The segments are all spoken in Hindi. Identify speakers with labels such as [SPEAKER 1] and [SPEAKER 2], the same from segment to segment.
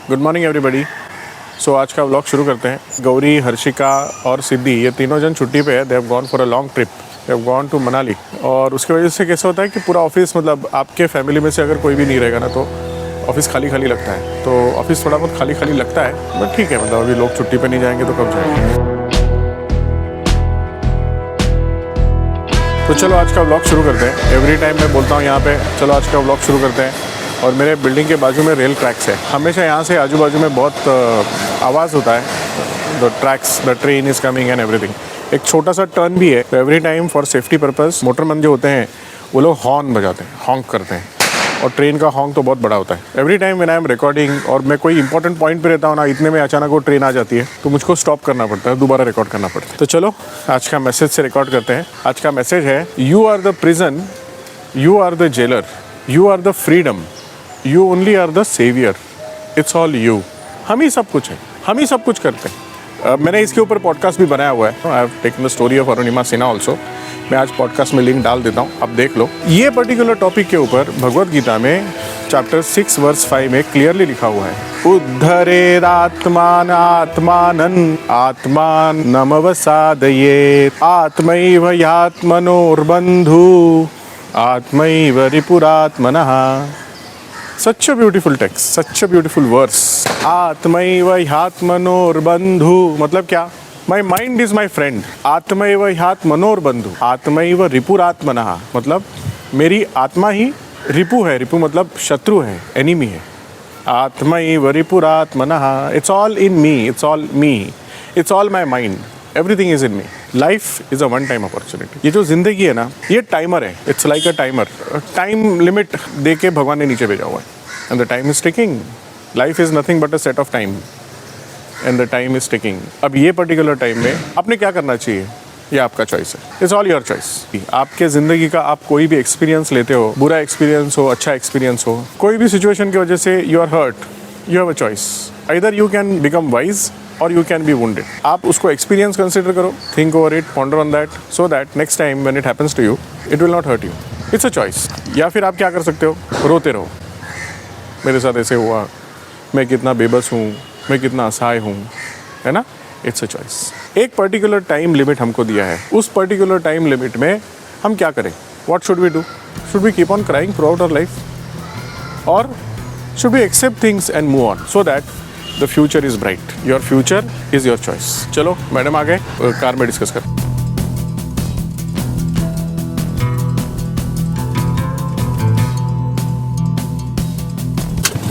[SPEAKER 1] Good morning everybody. सो आज का व्लॉग शुरू करते हैं। गौरी, हर्षिका और सिद्धि ये तीनों जन छुट्टी पे है। They have gone for a long trip, they have gone to Manali. और उसकी वजह से कैसा होता है कि पूरा ऑफिस, मतलब आपके फैमिली में से अगर कोई भी नहीं रहेगा ना तो ऑफिस खाली खाली लगता है। तो ऑफिस थोड़ा बहुत खाली खाली लगता है, बट ठीक है, मतलब अभी लोग छुट्टी पे नहीं जाएंगे तो कब जाएंगे। तो चलो आज का व्लॉग शुरू करते हैं। एवरी टाइम मैं बोलता हूँ यहाँ पे चलो आज का व्लॉग शुरू करते हैं। और मेरे बिल्डिंग के बाजू में रेल ट्रैक्स है। हमेशा यहाँ से आजू बाजू में बहुत आवाज़ होता है। The tracks, the train is coming and everything. एक छोटा सा टर्न भी है। तो every time for safety purpose motorman जो होते हैं वो लोग हॉर्न बजाते हैं, हॉन्क करते हैं। और ट्रेन का हॉन्क तो बहुत बड़ा होता है। Every time when I am recording और मैं कोई इंपॉर्टेंट पॉइंट पे रहता हूँ ना, इतने में अचानक वो ट्रेन आ जाती है तो मुझको स्टॉप करना पड़ता है, दोबारा रिकॉर्ड करना पड़ता है। तो चलो आज का मैसेज से रिकॉर्ड करते हैं। आज का मैसेज है, you are the prison, you are the jailer, you are the freedom, you only are the saviour, it's all you. हम ही सब कुछ है, हम ही सब कुछ करते हैं। मैंने इसके ऊपर पॉडकास्ट भी बनाया हुआ है। I have taken the story of Arunima Sinha also. मैं आज पॉडकास्ट में लिंक डाल देता हूँ, आप देख लो। ये पर्टिकुलर टॉपिक के ऊपर भगवद गीता में चैप्टर 6 वर्स 5 में क्लियरली लिखा हुआ है, उद्धरेदात्मान आत्मानं आत्मानमवसादयेत् आत्मैव ह्यात्मनोर्बन्धु आत्मैव रिपुरात्मनः। Such a beautiful text, such a beautiful verse. आत्मैव ह्यात्मनोर्बन्धु मतलब क्या? My mind is my friend. आत्मैव ह्यात्मनोर्बन्धु आत्मैव रिपुरात्मनः मतलब मेरी आत्मा ही रिपु है। रिपु मतलब शत्रु है, एनिमी है। आत्मैव रिपुरात्मनः, it's all in me, it's all me, it's all my mind, everything is in me. Life is a one time opportunity. ये जो जिंदगी है ना, ये टाइमर है। It's like a timer. Time limit दे के भगवान ने नीचे भेजा हुआ है। And the time is ticking. Life is nothing but a set of time and the time is ticking. अब ये पर्टिकुलर टाइम में आपने क्या करना चाहिए, ये आपका चॉइस है। It's all your choice. आपके ज़िंदगी का आप कोई भी एक्सपीरियंस लेते हो, बुरा एक्सपीरियंस हो, अच्छा एक्सपीरियंस हो, कोई भी सिचुएशन की वजह से you are hurt, you have a choice. Either you can become wise और यू कैन बी वुंडेड। आप उसको एक्सपीरियंस कंसिडर करो, think over it, ponder on that, so that next time when it happens to you it will not hurt you. It's a choice. या फिर आप क्या कर सकते हो, रोते रहो, मेरे साथ ऐसे हुआ, मैं कितना बेबस हूँ, मैं कितना असहाय हूँ, है ना। It's a choice. एक पर्टिकुलर टाइम लिमिट हमको दिया है। उस पर्टिकुलर टाइम लिमिट में हम क्या करें? What should we do? Should we keep on crying throughout our life और should we accept things and move on so that the future is bright? Your future is your choice. चलो मैडम आ गए, कार में डिस्कस करें।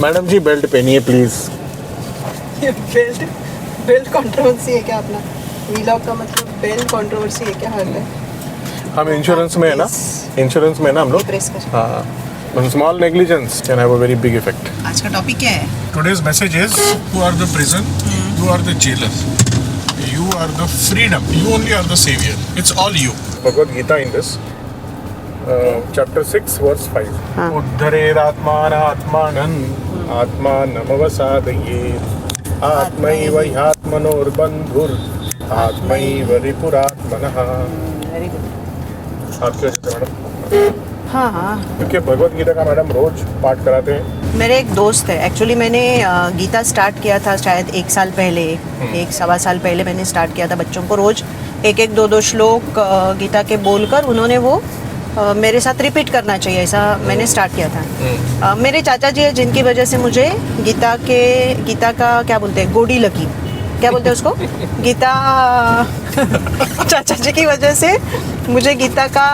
[SPEAKER 1] मैडम जी बेल्ट पहनिए प्लीज।
[SPEAKER 2] बेल्ट कंट्रोवर्सी है क्या अपना? व्लॉग का मतलब बेल्ट कंट्रोवर्सी है क्या? हाल है
[SPEAKER 1] हम इंश्योरेंस में है ना, इंश्योरेंस में है ना हम लोग। हाँ, small negligence can have a very big effect.
[SPEAKER 2] आज का टॉपिक क्या है?
[SPEAKER 1] Today's message is, you are the prison, you are the jailer, you are the freedom, you only are the savior. It's all you. Bhagavad Gita in this chapter 6 verse 5. उद्धरेदात्मान आत्मानं आत्मानमवसादयेत् आत्मैव ह्यात्मनोर्बन्धुर् आत्मैव रिपुरात्मनः।
[SPEAKER 2] Very good.
[SPEAKER 1] आपके वजह से मैडम?
[SPEAKER 2] हाँ,
[SPEAKER 1] क्योंकि भगवद गीता का मैडम रोज पाठ कराते हैं।
[SPEAKER 2] मेरे एक दोस्त है, एक्चुअली मैंने गीता स्टार्ट किया था शायद 1 साल पहले, 1-1.25 साल पहले मैंने स्टार्ट किया था। बच्चों को रोज 1-1, 2-2 श्लोक गीता के बोलकर उन्होंने वो मेरे साथ रिपीट करना चाहिए, ऐसा मैंने स्टार्ट किया था। मेरे चाचा जी है जिनकी वजह से मुझे गीता का क्या बोलते हैं, गोडी लगी, क्या बोलते हैं उसको, गीता चाचा जी की वजह से मुझे गीता का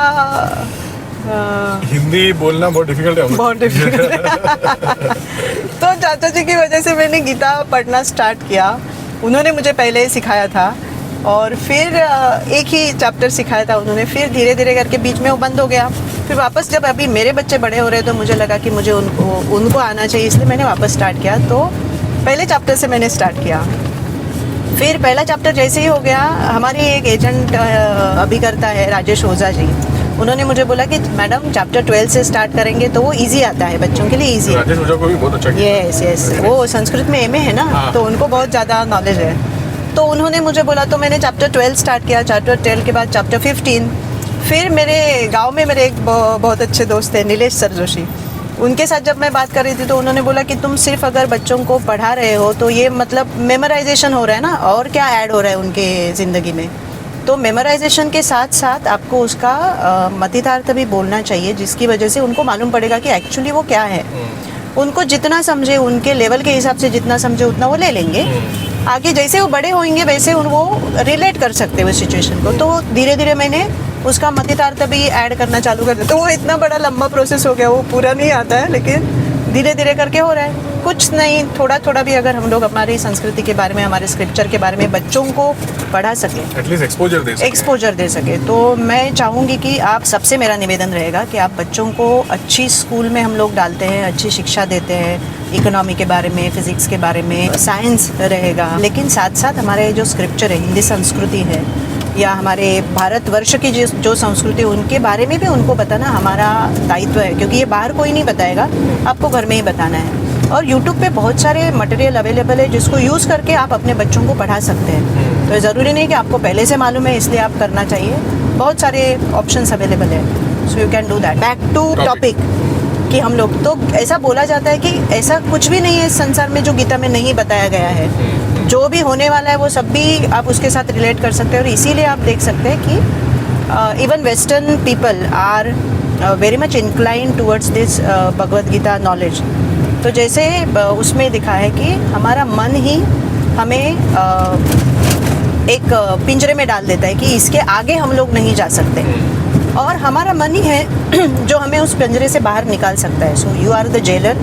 [SPEAKER 1] हिंदी बोलना बहुत डिफिकल्ट है,
[SPEAKER 2] बहुत डिफिकल्ट। तो चाचा जी की वजह से मैंने गीता पढ़ना स्टार्ट किया। उन्होंने मुझे पहले सिखाया था और फिर एक ही चैप्टर सिखाया था उन्होंने, फिर धीरे धीरे करके बीच में वो बंद हो गया। फिर वापस जब अभी मेरे बच्चे बड़े हो रहे तो मुझे लगा कि मुझे उनको आना चाहिए, इसलिए मैंने वापस स्टार्ट किया। तो पहले चैप्टर से मैंने स्टार्ट किया। फिर पहला चैप्टर जैसे ही हो गया, हमारी एक एजेंट अभी करता है, राजेश ओझा जी, उन्होंने मुझे बोला कि मैडम चैप्टर 12 से स्टार्ट करेंगे तो वो इजी आता है, बच्चों के लिए इजी है।
[SPEAKER 1] राजेश ओझा को भी बहुत अच्छा किया।
[SPEAKER 2] यस, वो संस्कृत में एमए है ना,
[SPEAKER 1] हाँ।
[SPEAKER 2] तो उनको बहुत ज़्यादा नॉलेज है। तो उन्होंने मुझे बोला, तो मैंने चैप्टर 12 स्टार्ट किया। चैप्टर 12 के बाद चैप्टर 15। फिर मेरे गांव में मेरे एक बहुत अच्छे दोस्त हैं, नीलेश सर जोशी, उनके साथ जब मैं बात कर रही थी तो उन्होंने बोला कि तुम सिर्फ अगर बच्चों को पढ़ा रहे हो तो ये मतलब मेमोराइजेशन हो रहा है ना, और क्या ऐड हो रहा है उनके ज़िंदगी में। तो मेमोराइजेशन के साथ साथ आपको उसका मतितार्थ भी बोलना चाहिए, जिसकी वजह से उनको मालूम पड़ेगा कि एक्चुअली वो क्या है। उनको जितना समझे, उनके लेवल के हिसाब से जितना समझे उतना वो ले लेंगे। आगे जैसे वो बड़े होंगे वैसे वो रिलेट कर सकते हैं उस सिचुएशन को। तो धीरे धीरे मैंने उसका मतितार्थ भी ऐड करना चालू कर दिया। तो वो इतना बड़ा लंबा प्रोसेस हो गया, वो पूरा नहीं आता है, लेकिन धीरे धीरे करके हो रहा है। कुछ नहीं, थोड़ा थोड़ा भी अगर हम लोग हमारी संस्कृति के बारे में, हमारे स्क्रिप्चर के बारे में बच्चों को पढ़ा सके,
[SPEAKER 1] एटलीस्ट एक्सपोजर दे सके, तो मैं चाहूँगी कि आप सबसे मेरा निवेदन रहेगा कि आप बच्चों को अच्छी स्कूल में हम लोग डालते हैं, अच्छी शिक्षा देते हैं, इकोनॉमी के बारे में, फिजिक्स के बारे में, साइंस रहेगा, लेकिन साथ साथ हमारे जो स्क्रिप्चर है, हिंदी संस्कृति है, या हमारे भारतवर्ष की जो संस्कृति, उनके बारे में भी उनको बताना हमारा दायित्व है, क्योंकि ये बाहर कोई नहीं बताएगा, आपको घर में ही बताना है। और YouTube पे बहुत सारे मटेरियल अवेलेबल है जिसको यूज़ करके आप अपने बच्चों को पढ़ा सकते हैं। तो ज़रूरी नहीं कि आपको पहले से मालूम है इसलिए आप करना चाहिए, बहुत सारे ऑप्शंस अवेलेबल है, so you can do that. Back to topic कि हम लोग, तो ऐसा बोला जाता है कि ऐसा कुछ भी नहीं है इस संसार में जो गीता में नहीं बताया गया है। जो भी होने वाला है वो सब भी आप उसके साथ रिलेट कर सकते हैं, और इसीलिए आप देख सकते हैं कि even western people are very much incline towards this Bhagavad Gita knowledge. तो जैसे उसमें दिखा है कि हमारा मन ही हमें एक पिंजरे में डाल देता है कि इसके आगे हम लोग नहीं जा सकते, और हमारा मन ही है जो हमें उस पिंजरे से बाहर निकाल सकता है। So you are the jailer,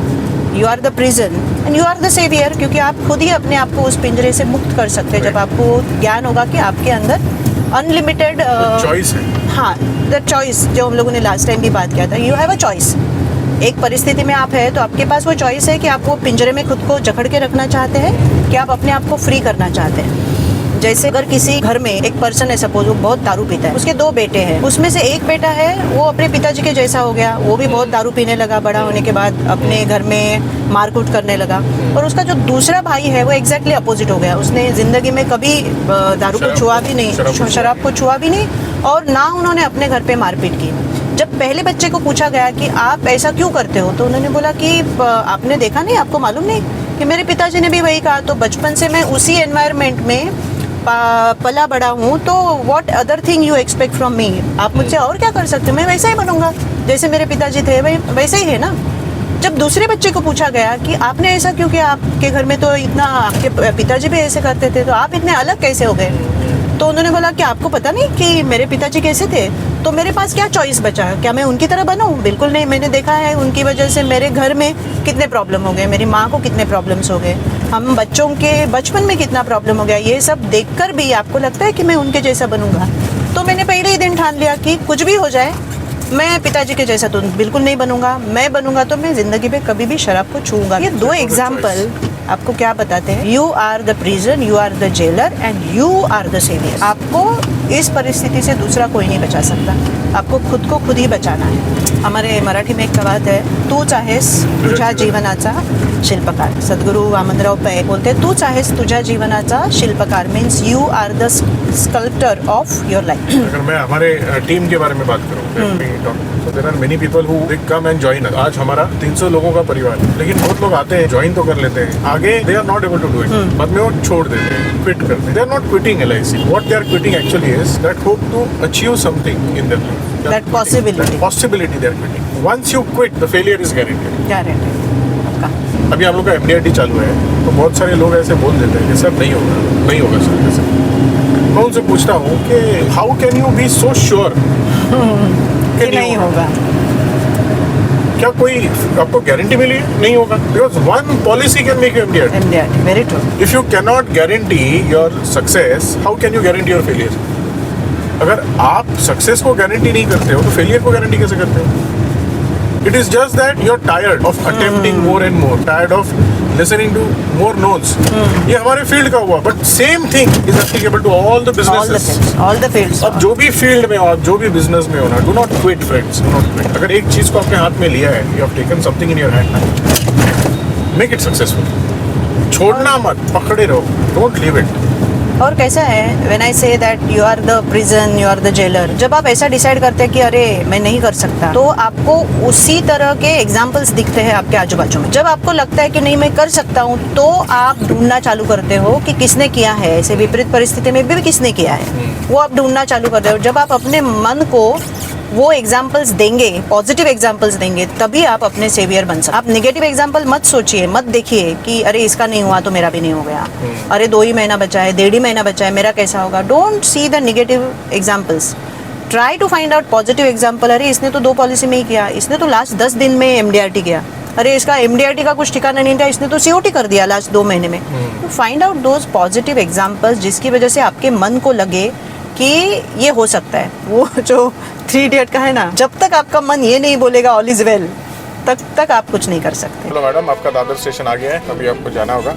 [SPEAKER 1] you are the prison and you are the saviour, क्योंकि आप खुद ही अपने आप को उस पिंजरे से मुक्त कर सकते हैं जब आपको ज्ञान होगा कि आपके अंदर अनलिमिटेड चॉइस है।
[SPEAKER 2] हाँ, द चॉइस जो हम लोगों ने लास्ट टाइम भी बात किया था, यू हैव अ चॉइस। एक परिस्थिति में आप है तो आपके पास वो चॉइस है कि आप वो पिंजरे में खुद को जकड़ के रखना चाहते हैं कि आप अपने आप को फ्री करना चाहते हैं। जैसे अगर किसी घर में एक पर्सन है, सपोज वो बहुत दारू पीता है, उसके 2 बेटे हैं, उसमें से एक बेटा है वो अपने पिताजी के जैसा हो गया, वो भी बहुत दारू पीने लगा, बड़ा होने के बाद अपने घर में मारकूट करने लगा। और उसका जो दूसरा भाई है वो एग्जैक्टली अपोजिट हो गया, उसने जिंदगी में कभी दारू को छुआ भी नहीं, शराब को छुआ भी नहीं, और ना उन्होंने अपने घर पे मारपीट की। जब पहले बच्चे को पूछा गया कि आप ऐसा क्यों करते हो, तो उन्होंने बोला कि आपने देखा नहीं, आपको मालूम नहीं कि मेरे पिताजी ने भी वही कहा, तो बचपन से मैं उसी एनवायरनमेंट में पला बड़ा हूँ, तो what other thing you expect from me, आप मुझसे और क्या कर सकते हो, मैं वैसा ही बनूंगा जैसे मेरे पिताजी थे, वैसे ही है ना। जब दूसरे बच्चे को पूछा गया कि आपने ऐसा क्यों किया, आपके घर में तो इतना, आपके पिताजी भी ऐसे करते थे, तो आप इतने अलग कैसे हो गए, तो उन्होंने बोला कि आपको पता नहीं कि मेरे पिताजी कैसे थे, तो मेरे पास क्या चॉइस बचा, क्या मैं उनकी तरह बनूं? बिल्कुल नहीं। मैंने देखा है उनकी वजह से मेरे घर में कितने प्रॉब्लम हो गए, मेरी माँ को कितने प्रॉब्लम्स हो गए, हम बच्चों के बचपन में कितना प्रॉब्लम हो गया। ये सब देखकर भी आपको लगता है कि मैं उनके जैसा बनूंगा, तो मैंने पहले ही दिन ठान लिया कि कुछ भी हो जाए मैं पिताजी के जैसा तो बिल्कुल नहीं बनूंगा, मैं बनूंगा तो मैं जिंदगी में कभी भी शराब को छूऊंगा। ये 2 एग्जाम्पल आपको क्या बताते हैं, you are the prison, you are the jailer and you are the saviour. आपको इस परिस्थिति से दूसरा कोई नहीं बचा सकता, आपको खुद को खुद ही बचाना है। हमारे मराठी में एक कहावत है, तू चाहेस तुझ्या जीवनाचा शिल्पकार। सद्गुरु वामनराव पै बोलते, तू चाहेस तुझ्या जीवनाचा शिल्पकार, means you are the sculptor of your life.
[SPEAKER 1] अगर मैं हमारे टीम के बारे में बात करूँ, तो there are many people who come and join us. आज हमारा 300 लोगों का परिवार है, लेकिन बहुत लोग आते हैं, ज्वाइन तो कर लेते हैं, आगे they are not able to do it, बाद में वो छोड़ देते हैं, क्विट करते हैं। They are not quitting LIC, what they are quitting actually is that hope to achieve something in their life,
[SPEAKER 2] that possibility
[SPEAKER 1] they are quitting. Once you quit the failure is guaranteed.
[SPEAKER 2] पक्का।
[SPEAKER 1] अभी हम लोग का MDRT चालू है, तो बहुत सारे लोग ऐसे बोल देते हैं कि सर नहीं होगा सर। जैसे मैं उनसे पूछता हूँ कि how can you be so sure
[SPEAKER 2] कि नहीं होगा?
[SPEAKER 1] क्या कोई आपको गारंटी मिली नहीं होगा? Because one policy can make you MDRT,
[SPEAKER 2] very true.
[SPEAKER 1] If you can not guarantee your success, how can you guarantee your failure? अगर आप सक्सेस को गारंटी नहीं करते हो तो फेलियर को गारंटी कैसे करते हो? It is just that you're tired of attempting more and more, tired of listening to more no's. ये हमारे फील्ड का हुआ, but same thing is applicable to all the businesses.
[SPEAKER 2] All the fields.
[SPEAKER 1] अब जो भी फील्ड में हो, आप जो भी बिजनेस में हो ना, do not quit friends, do not quit. अगर एक चीज को आपने हाथ में लिया है, you have taken something in your hand, make it successful. छोड़ना मत, पकड़े रहो, don't leave it.
[SPEAKER 2] और कैसा है, when I say that you are the prison, you are the jailer, जब आप ऐसा डिसाइड करते हैं कि अरे मैं नहीं कर सकता, तो आपको उसी तरह के एग्जाम्पल्स दिखते हैं आपके आजू बाजू में। जब आपको लगता है कि नहीं मैं कर सकता हूँ, तो आप ढूंढना चालू करते हो कि किसने किया है, ऐसे विपरीत परिस्थिति में भी किसने किया है, वो आप ढूंढना चालू करते हो। जब आप अपने मन को वो एग्जाम्पल्स देंगे, पॉजिटिव एग्जाम्पल्स देंगे, तभी आप अपने सेवियर बन सकते। आप नेगेटिव एग्जाम्पल मत सोचिए, मत देखिए कि अरे इसका नहीं हुआ तो मेरा भी नहीं हो गया, अरे 2 ही महीना बचा है, 1.5 ही महीना बचा है, मेरा कैसा होगा। Don't see the negative examples, try to find out positive example. अरे इसने तो 2 पॉलिसी में ही किया, इसने तो लास्ट 10 दिन में MDRT किया, अरे इसका MDRT का कुछ ठिकाना नहीं था, इसने तो COT कर दिया लास्ट 2 महीने में। तो find out those positive examples जिसकी वजह से आपके मन को लगे कि ये हो सकता है। वो जो 3 इडियट का है ना, जब तक आपका मन ये नहीं बोलेगा ऑल इज वेल, तब तक आप कुछ नहीं कर सकते।
[SPEAKER 1] चलो मैडम, आपका दादर स्टेशन आ गया है, अभी आपको जाना होगा।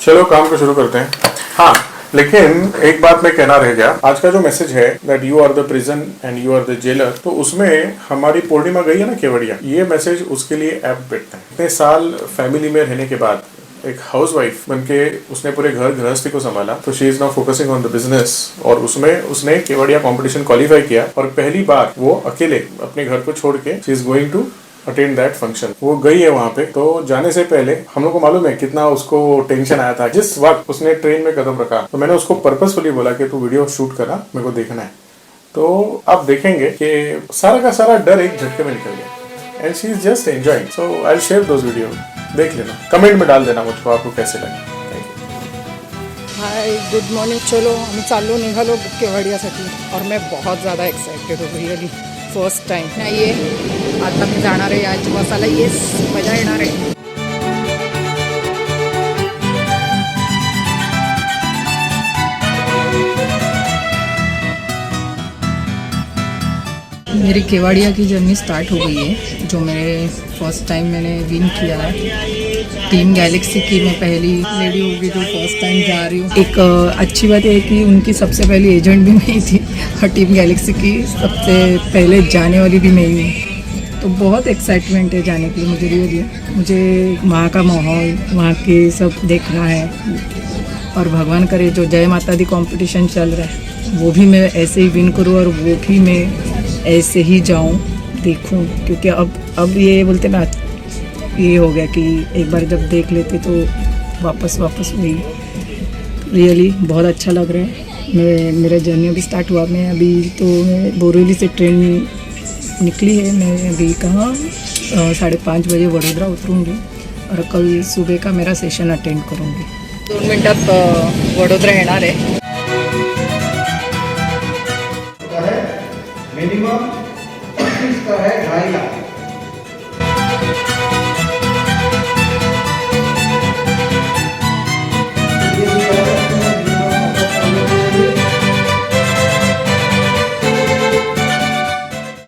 [SPEAKER 1] चलो काम को शुरू करते हैं। हाँ, लेकिन एक बात मैं कहना रह गया। आज का जो मैसेज है that you are the prison and you are the jailer, तो उसमें हमारी पूर्णिमा गई है ना केवड़िया, ये मैसेज उसके लिए ऐप बैठता है। इतने साल फैमिली में रहने के बाद एक हाउसवाइफ बनके उसने पूरे घर गृहस्थी को संभाला, तो she is now focusing on the business, और उसमें उसने केवड़िया कंपटीशन क्वालिफाई किया, और पहली बार वो अकेले अपने घर को छोड़ के she is going to attend that function. वो गई है वहां पे। तो जाने से पहले हम लोग को मालूम है कितना उसको टेंशन आया था जिस वक्त उसने ट्रेन में कदम रखा। तो मैंने उसको पर्पसफुली बोला कि तू वीडियो शूट करा, मेरे को देखना है। तो आप देखेंगे कि सारा का सारा डर एक झटके में निकल गया, and she is just enjoying. So I will share those video, देख लेना, कमेंट में डाल देना मुझको आपको कैसे लगे।
[SPEAKER 3] हाय, गुड मॉर्निंग। चलो आम्ही चाललो निघालो केवडियासाठी, और मैं बहुत ज़्यादा एक्साइटेड हूँ रिअली, फर्स्ट टाइम नाही आहे। आता मी जाणार आहे आज मसाला, येस मजा येणार आहे। मेरी केवड़िया की जर्नी स्टार्ट हो गई है, जो मेरे फर्स्ट टाइम मैंने विन किया है। टीम गैलेक्सी की मैं पहली लेडी होगी जो फर्स्ट टाइम जा रही हूँ। एक अच्छी बात है कि उनकी सबसे पहली एजेंट भी मैं ही थी, और टीम गैलेक्सी की सबसे पहले जाने वाली भी मैं ही हूँ। तो बहुत एक्साइटमेंट है जाने के लिए मुझे रियली। मुझे वहाँ का माहौल, वहाँ के सब देखना है, और भगवान करे जो जय माता दी कंपटीशन चल रहा है वो भी मैं ऐसे ही विन करूँ, और वो भी मैं ऐसे ही जाऊँ देखूँ। क्योंकि अब ये बोलते ना, ये हो गया कि एक बार जब देख लेते तो वापस वही। रियली बहुत अच्छा लग रहा है। मेरा जर्नी अभी स्टार्ट हुआ। मैं अभी तो मैं बोरीवली से ट्रेन निकली है। मैं अभी कहाँ 5:30 बजे वडोदरा उतरूँगी, और कल सुबह का मेरा सेशन अटेंड करूँगी। 2 मिनटात वडोदरा येणार आहे।
[SPEAKER 4] मिनिमम 25 का है 2.5 लाख।